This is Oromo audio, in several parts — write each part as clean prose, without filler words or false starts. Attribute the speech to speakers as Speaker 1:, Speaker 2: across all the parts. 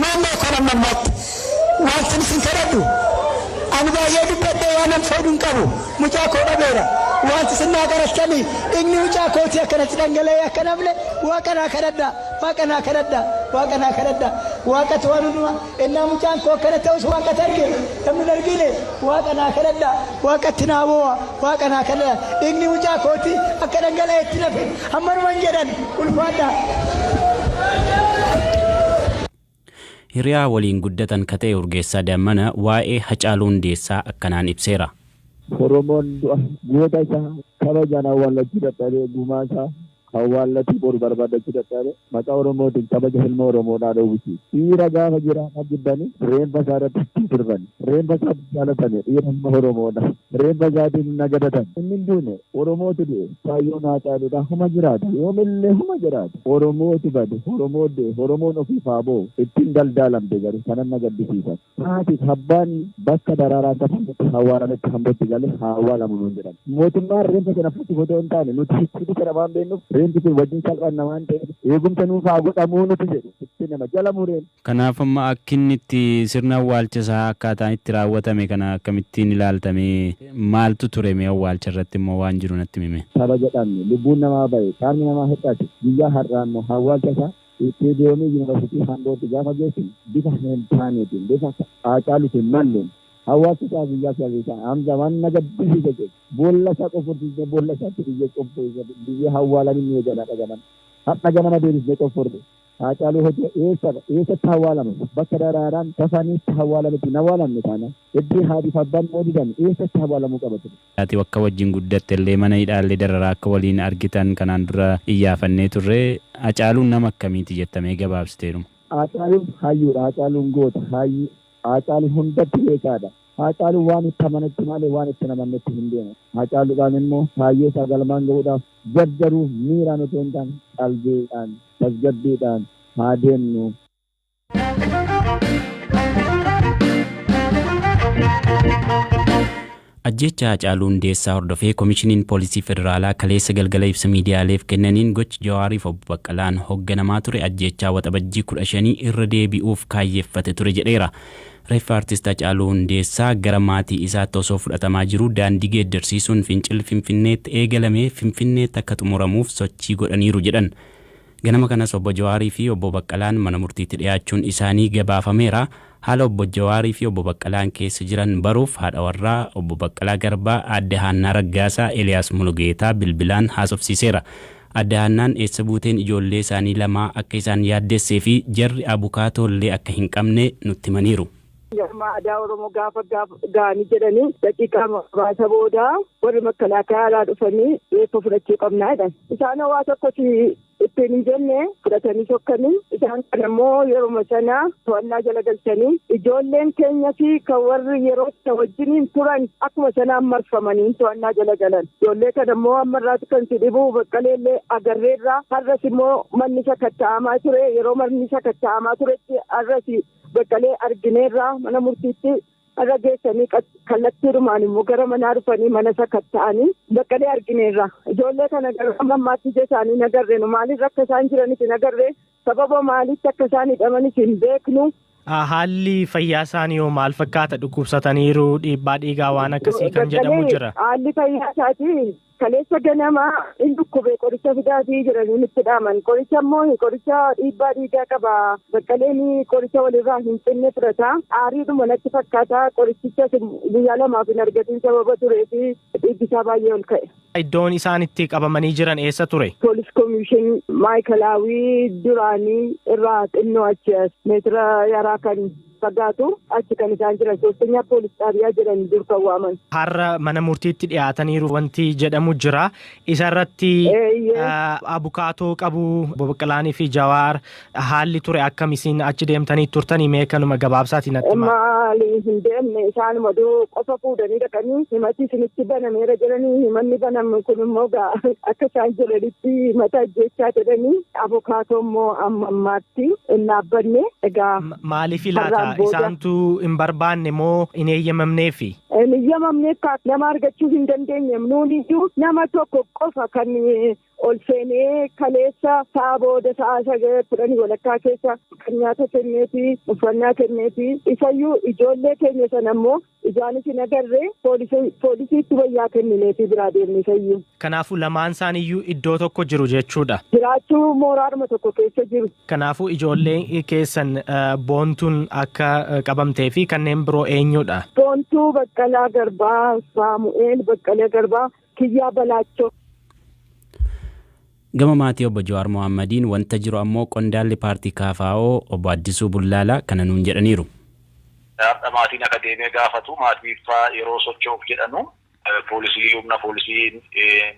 Speaker 1: uumamni kana mammaatti wanti isin kadhadhu ani baay'ee dubbadhee waan an fooduu hin qabu mucaa koo dhabeera wanti sinnaa garachanii inni mucaa kootii akkanatti dhangala'ee akka namne waaqanaa kadhadhaa waaqanaa kadhadhaa waaqanaa kadhadhaa waaqatu waan hundumaa innaa mucaan koo akkana ta'us waaqatu arge namni argine waaqanaa kadhadhaa waaqatti naa boo'a waaqanaa kadhadhaa inni mucaa kootii akka dhangala'ee itti nafe hammanuman jedhan ulfaadhaa.
Speaker 2: Hiriyaa waliin guddatan katee urgeessaa dammana waa'ee Hacaaluu Hundeessaa akkanaan ibseera.
Speaker 3: Oromoon goota isaa kabajaan awwaallachuu dadhabee gumaa isaa awwaallatti boru barbaadachuu dadhabee maqaa Oromootiin kabaja ilma Oromoodhaa dhowwisi. Dhiira gaafa jiraatan jibbanii reenfa isaa irratti ittiin sirban. Reenfa isaa jaalatame dhiira ilma Oromoodha. Reenfa isaatiin nagadatan. Inni hin duune Oromootu du'e kaayyoon Hacaaluudha huma jiraata yoomillee huma jiraata. Oromootu bade Oromoo du'e Oromoon ofiif haa ba'u ittiin daldaalamte garuu kanan na gaddisiisan. Haatiif abbaan bakka daraaraa kafamutti awwaalametti hambootti galee haa awwaalamu nuun jedhan. Mootummaan reenfa kana fudhatu otoo hin taane nuti hidhi kana waan beennuuf reenfi kun wajjin salphanna waan ta'eef eegumsa nuuf haa godhamuu nuti jedhu itti nama jala mureen.
Speaker 2: Kanaaf amma akkinni itti sirna awwaalchasaa akkaataan itti raawwatame kana akkamittiin ilaaltame maaltu ture mee awwaalcha irratti immoo waan jiru natti himi.
Speaker 3: Saba jedhamne lubbuun namaa bahe qaamni namaa hedhaate guyyaa har'aa immoo awwaalchasaa Istiidiyoomii Yuunivarsiitii Hambootti gaafa geessin bifa hin taaneetiin bifa Hacaaluutiin malleen hawaasa isaa biyyaa isaa hamza waan nagaddisiise jedhe boolla isaa qofforsiisee boolla isaatti biyya qofforsiisee biyya hawwaalamin ni jedha dhagaman hadha ganama deebisee qofforte Hacaaluu hojii eessatti hawwaalame bakka daraaraan kafaniitti hawwaalametti hawwaalamne taana iddii haadhiif abbaan moodidan eessatti hawwaalamuu qabatu.
Speaker 2: Ati wakka wajjin guddatte illee mana hidhaallee dararaa akka waliin argitan kanaan dura iyyaafannee turre Hacaaluun nama akkamiiti jettamee gabaabsiteeru.
Speaker 3: Hacaaluun hayyuudha Hacaaluun goota hayyu Hacaaluun hundatti beekaadha. Hacaaluun waan itti amanetti malee waan itti namannetti hin deemu. Hacaaluudhaan immoo kaayyoo isaa galmaan gahuudhaaf jarjaruu miiraan otoo hin taane qalbiidhaan tasgabbiidhaan haa deemnu.
Speaker 2: Ajjecha Hacaaluu Hundeessaa hordofee Koomishiniin Poolisii Federaalaa kaleessa galgala ibsa miidiyaaleef kennaniin gochi Jawaariif obbo Baqqalaan hoogganamaa ture ajjechaa waxabajjii 15 irra deebi'uuf kaayyeeffate ture jedheera. Reeffa artist Hacaaluu Hundeessaa gara maatii isaatti osoo fudhatamaa jiru daandii geeddarsiisuun fincil Finfinneetti eegalamee Finfinneetti akka xumuramuuf sochii godhaniiru jedhan. Ganama kanas obbo Jawaarii fi obbo Baqqalaan mana murtiitti dhiyaachuun isaanii gabaafameera. Haala obbo Jawaarii fi obbo Baqqalaan keessa jiran baruuf haadha warraa obbo Baqqalaa Garbaa Aadde Haannaa Raggaasaa Eliyaas Mulugeetaa bilbilaan haasofsiiseera. Aadde Haannaan eessa buuteen ijoollee isaanii lamaa akka isaan yaaddessee fi jarri abukaatoollee akka hin qabne nutti himaniiru.
Speaker 4: Aadaa Oromoo gaafa gaanii jedhanii daqiiqaa muraasa booda warri makalaakaa dhufanii reeffa fudhachuu qabnaa jedhan. Isaan waa tokkotti ittiin hin jenne fudhatanii sokkanii isaan kan immoo yeroo sana to'annaa jala galchanii ijoolleen keenya fi kan warri yeroo wajjiniin turan akkuma sanaan marfamanii to'annaa jala galan. Ijoollee kan immoo ammarraatti kan si dhibuu Baqqaleellee agarreerraa har'as immoo manni sakatta'amaa ture yeroo manni sakatta'amaa turetti har'as Baqqalee argineerraa mana murtiitti irra geessanii kallattiidhumaan immoo gara manaa dhufanii mana sakatta'anii Baqqalee argineerra. Ijoollee kana gara ammaatti ija isaanii nagarre nu maaliif akka isaan jiranitti nagarre sababa maalitti akka isaan hidhamanis hin beeknu.
Speaker 5: Haalli fayyaa isaanii hoo maal fakkaata dhukkubsataniiru dhiibbaa dhiigaa waan akkasii kan jedhamu jira.
Speaker 4: Haalli fayyaa isaatii kaleessa ganamaa hin dhukkube qoricha fidaatii jiranii nutti dhaaman qoricha immoo qoricha dhiibbaa dhiigaa qaba Baqqaleen qoricha walirraa hin cinne fudhata aariidhuma natti fakkaata qorichicha guyyaa lamaaf hin argatin sababa tureefi dhiibbisaa baay'ee ol ka'e.
Speaker 5: Iddoon isaan itti qabamanii jiran eessa ture?
Speaker 4: Poolis Koomishin Maayikalaawii duraanii irraa xinnoo achi meetira yaraa kan fagaatu achi kan isaan jiran soostinyaa poolis xaabiyaa jedhan dur kan waaman.
Speaker 5: Har'a mana murtiitti dhiyaataniiru wanti jedhamu jira. Isarratti abukaatoo qabu Baqqalaanii fi Jawaar haalli ture akkamiin achi deemtanii turtanii mee kanuma gabaabsaatiin natti himaa.
Speaker 4: Maali hin deemne isaanuma qofa fuudhanii dhaqanii himati isinitti banameera jedhanii himanni baname kun immoo akka isaan jiranitti mata ajjeechaa jedhanii abukaatoo immoo ammaatti hin dhaabbanne egaa.
Speaker 5: Maaliif ilaata? Isaantu hin barbaanne moo hin eeyyamamneefi?
Speaker 4: Eeyyamamnee nama argachuu hin dandeenye nuuniyyuu nama tokko qofa kan ol seenee kaleessa sa'a booda sa'a 9:10 walakkaa keessa kan nyaata kenneefi uffannaa kenneefi isayyuu ijoollee keenya sana immoo ijaanis hin agarree poolisiitti wayyaa kennineefi biraa deemne isayyuu.
Speaker 5: Kanaafuu lamaan isaaniiyyuu iddoo tokko jiru jechuudha.
Speaker 4: Jiraachuu mooraadhuma tokko keessa jiru.
Speaker 5: Kanaafuu ijoollee keessan boontuun akka qabamtee fi kanneen biroo eenyudha?
Speaker 4: Boontuu Baqqalaa Garbaa, Saamu'eel Baqqalee Garbaa, Kiyyaa Balaachoo.
Speaker 2: Gama maatii obbo Jawaar Mohammadiin wanta jiru ammoo qondaalli paartii KFO obbo Addisuu Bullaalaa kana nuun jedhaniiru.
Speaker 6: Maatiin akka deemee gaafatu maatii yeroo socho'uuf jedhanu poolisii humna poolisii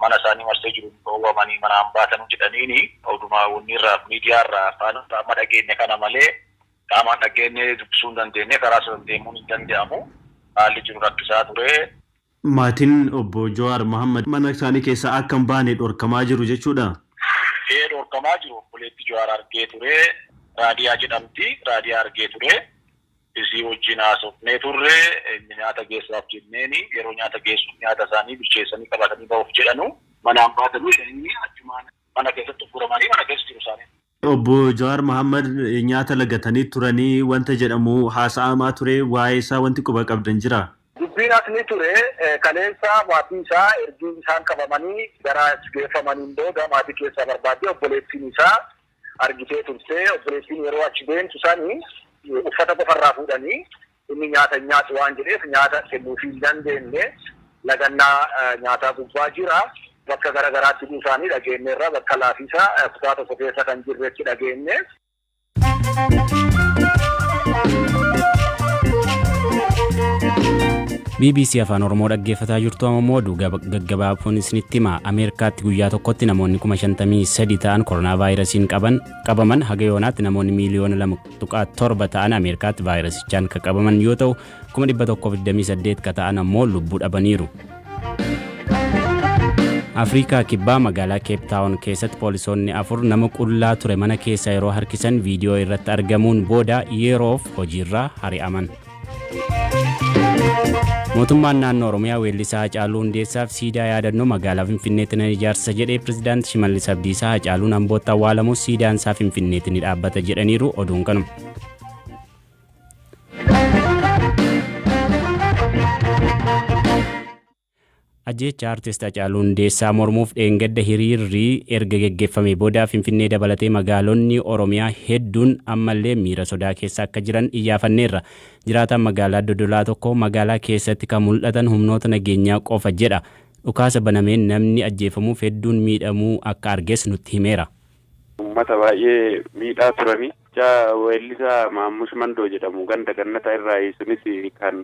Speaker 6: mana isaanii marsee jiru dhoowwamanii manaan baatan jedhaniini odumaa wanniirraa miidiyaarraa afaan amma dhageenye kana malee qaamaan dhageenye dubbisuu hin dandeenye karaa sana deemuun hin danda'amu haalli jiru rakkisaa ture.
Speaker 7: Maatiin obbo Jawaar Mohammad mana isaanii keessaa akka hin baane dhorkamaa jiru jechuudha.
Speaker 6: Dhorkamaa jiru obboleetti Jawaar argee ture raadiyaa jedhamti raadiyaa argee ture. Isii wajjin haasofnee turre nyaata geessaaf jenneeni yeroo nyaata geessuuf nyaata isaanii bilcheessanii qabatanii ba'uuf jedhanu manaan baatanii inni achumaan mana keessatti furamanii mana keessa jiru isaanii.
Speaker 7: Obbo Jawaar Mohammad nyaata lagatanii turanii wanta jedhamu haasa'amaa ture waa'ee isaa wanti quba qabdan jira.
Speaker 6: Dubbiin asni ture kaleessa maatii isaa ergiin isaan qabamanii gara geeffamaniin booda maatii keessaa barbaadee obboleettiin isaa argitee turte obboleettiin yeroo achi deemtu isaanii uffata qofarraa fuudhanii inni nyaata nyaatu waan jedheef nyaata kennuufii hin dandeenye lagannaa nyaataa gubbaa jira bakka garagaraatti isaanii dhageenyeerra bakka laafisaa kutaa tokko keessa kan jirretti dhageenye.
Speaker 2: BBC Afaan Oromoo dhaggeeffataa jirtu ammoo oduu gaggabaaboon isinitti hima. Ameerikaatti guyyaa tokkotti namoonni 53 ta'an koronaa vaayirasiin qabaman haga yoonaatti namoonni miiliyoona 2.7 ta'an Ameerikaatti vaayirasichaan kan qabaman yoo ta'u 128 ka ta'an ammoo lubbuu dhabaniiru. Afrikaa kibbaa magaalaa Cape Town keessatti poolisoonni 4 nama qullaa ture mana keessa yeroo harkisan viidiyoo irratti argamuun booda yeroof hojiirraa ari'aman. Mootummaan naannoo Oromiyaa weellisaa Hacaluu Hundeessaaf siidaa yaadannoo magaalaa Finfinneetti ni ijaarsa jedhee pirezidaantii Shimallis Abdiisaa Hacaluun Ambootti awwaalamus siidaan isaa Finfinneetti ni dhaabbata jedhaniiru oduun kanuma. Ajjecha artist Hacaluu Hundeessaa mormuuf dheengadda hiriirri erga geggeeffame booda Finfinnee dabalatee magaalonni Oromiyaa hedduun ammallee miira sodaa keessa akka jiran iyyaafanneerra. Jiraataan magaalaa Dodolaa tokko magaalaa keessatti kan mul'atan humnoota nageenyaa qofa jedha. Dhukaasa banameen namni ajjeefamuuf hedduun miidhamuu akka arges nutti himeera.
Speaker 8: Uummata baay'ee miidhaa turanii weellisaa Maamush Mandoo jedhamu ganda gannataa irraa sunis kan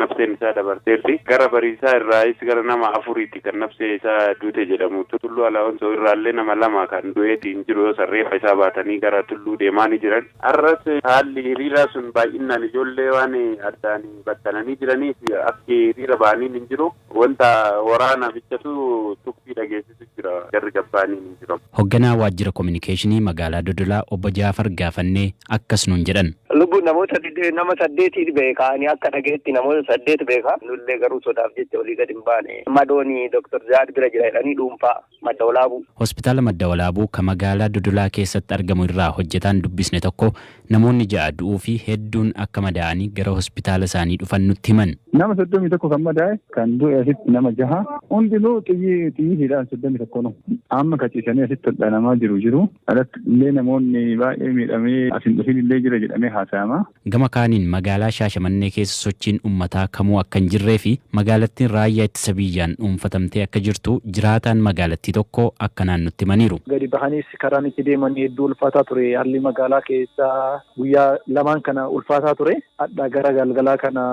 Speaker 8: nafseen isaa dabarteerti gara bariisaa irraa gara nama 4 kan nafsee isaa duute jedhamu tulluu alaawwansoo irraallee nama 2 kan du'eetiin jiru sarreeffa isaa baatanii gara tulluu deemaa jiran arras haalli hiriiraa sun baay'inaan ijoollee waan addaan battananii jiraniif akka hiriira ba'anii hin jiru wanta waraana bichatu tuqqii dhageessisu jira jarri gabbaanii hin jiru.
Speaker 2: Hoogganaa waajjira kominikeeshinii magaalaa Dodolaa obbo Jaafar gaafannee akkas nuun jedhan.
Speaker 9: Lubbuun namoota nama 8 beekaa ani akka dhageetti namoota 8 beekaa nullee garuu sodaaf jecha olii gad hin baane madooni Dr. Zaad bira jira jedhanii dhuunfaa Madda Walaabuu.
Speaker 2: Hospitaala Madda Walaabuu kan magaalaa Dodolaa keessatti argamu irraa hojjetaan dubbisne tokko namoonni 6 du'uu fi hedduun akka madaa'anii gara hospitaala isaanii dhufan nutti himan.
Speaker 3: Nama 31 kan madaa'e kan du'e asitti nama 6 hundinuu xiyyiidhaan 31 no. Amma kaciisanii asitti hodhanamaa jiru. Alatti illee namoonni baay'ee miidhamee asin dhufin illee jira jedhamee haasa'ama.
Speaker 2: Gama kaaniin magaalaa Shaashamannee keessa sochiin uummataa kamuu akka hin jirree fi magaalattiin raayyaa ittisa biyyaan dhuunfatamtee akka jirtu jiraataan magaalattii tokko akka naannutti himaniiru.
Speaker 9: Gadi bahaniis karaan itti deeman hedduu ulfaataa ture. Haalli magaalaa keessaa guyyaa lamaan kana ulfaataa ture. Adda gara galgalaa kana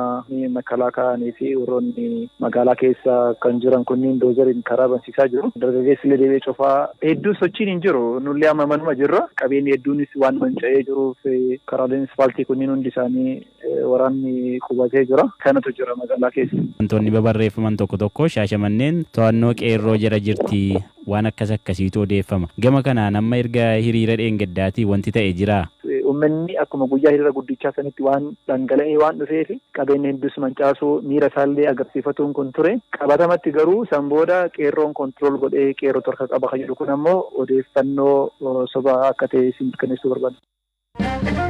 Speaker 9: makalaakaanii fi warroonni magaalaa keessa kan jiran kunniin doozariin karaa bansiisaa jiru. Dargaggeessi illee deebi'ee cufaa hedduu sochiin hin jiru. Nullee amma manuma jirra. Qabeenyi hedduunis waan manca'ee jiruuf karaaleen asfaaltii kunniin hundi isaanii waraanni qubatee jira. Kanatu jira magaalaa keessa.
Speaker 2: Wantoonni babarreeffaman tokko Shaashamanneen to'annoo qeerroo jara jirti waan akkasiitu odeeffama. Gama kanaan amma erga hiriira dheengaddaatii wanti ta'e jira.
Speaker 9: uummanni akkuma guyyaa hiriira guddichaa sanitti waan dhangala'ee waan dhufeef qabeenya hedduus mancaasuu miira isaallee agarsiifatuun kun ture. Qabatamatti garuu san booda qeerroon kontirool godhee qeerroo torka qaba kan jedhu kun ammoo odeeffannoo sobaa akka ta'e isin mirkaneessuu barbaada.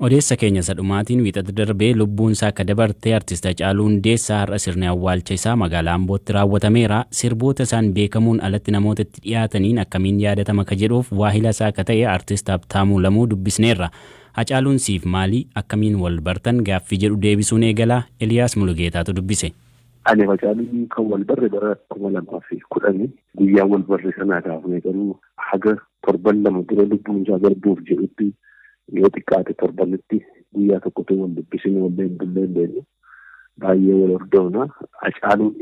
Speaker 2: Odeessa keenya sadhumaatiin wiixata darbee lubbuun isaa akka dabartee artist Hacaaluu Hundeessaa har'a sirni awwaalcha isaa magaalaa Ambootti raawwatameera. Sirboota isaan beekamuun alatti namoota itti dhiyaataniin akkamiin yaadatama ka jedhuuf waahila isaa akka ta'e artist Habtaamuu Lamuu dubbisneerra. Hacaaluun siif maali? Akkamiin wal bartan? Gaaffii jedhu deebisuun eegala. Eliyaas Mulugeetaatu dubbise.
Speaker 10: Ani Hacaaluun kan wal barre bara 2010 guyyaa wal barre sanaa gaafne garuu haga torban lama dura lubbuun isaa darbuuf jedhutti yoo xiqqaate torbanitti guyyaa tokkotu wal dubbisine wallee hin bulleen baay'ee wal hordofna. Hacaaluun